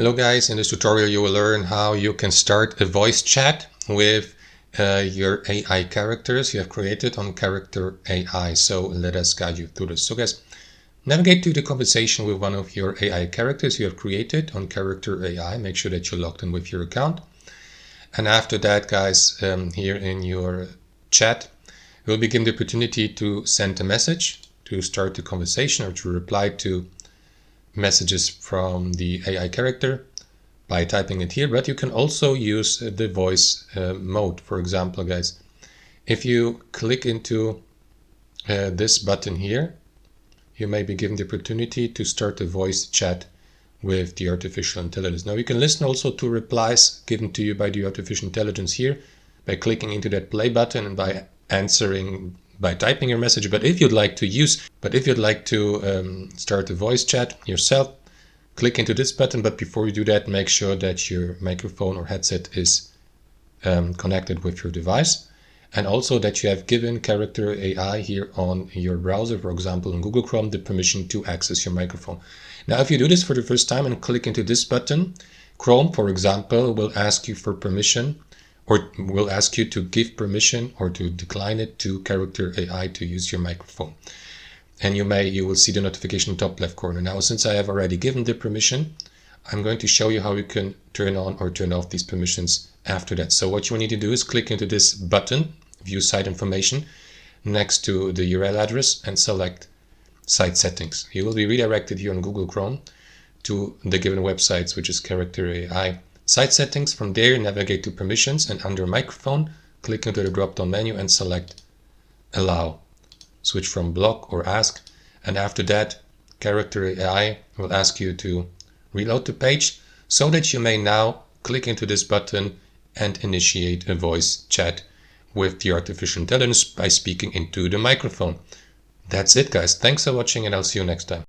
Hello guys, in this tutorial you will learn how you can start a voice chat with your AI characters you have created on Character AI. So let us guide you through this. So guys, navigate to the conversation with one of your AI characters you have created on Character AI. Make sure that you're logged in with your account. And after that guys, here in your chat, you'll be given the opportunity to send a message, to start the conversation, or to reply to messages from the AI character by typing it here, but you can also use the voice mode. For example, guys, if you click into this button here, you may be given the opportunity to start a voice chat with the artificial intelligence. Now you can listen also to replies given to you by the artificial intelligence here by clicking into that play button and by answering by typing your message. But if you'd like to start a voice chat yourself, click into this button. But before you do that, make sure that your microphone or headset is connected with your device, and also that you have given Character AI here on your browser, for example in Google Chrome, the permission to access your microphone. Now if you do this for the first time and click into this button, Chrome, for example, will ask you for permission, or will ask you to give permission or to decline it to Character AI to use your microphone. And you will see the notification in the top left corner. Now, since I have already given the permission, I'm going to show you how you can turn on or turn off these permissions after that. So what you need to do is click into this button, View Site Information, next to the URL address, and select Site Settings. You will be redirected here on Google Chrome to the given websites, which is Character AI Site Settings. From there, navigate to Permissions, and under Microphone, click into the drop-down menu and select Allow. Switch from Block or Ask, and after that, Character AI will ask you to reload the page so that you may now click into this button and initiate a voice chat with the artificial intelligence by speaking into the microphone. That's it guys. Thanks for watching, and I'll see you next time.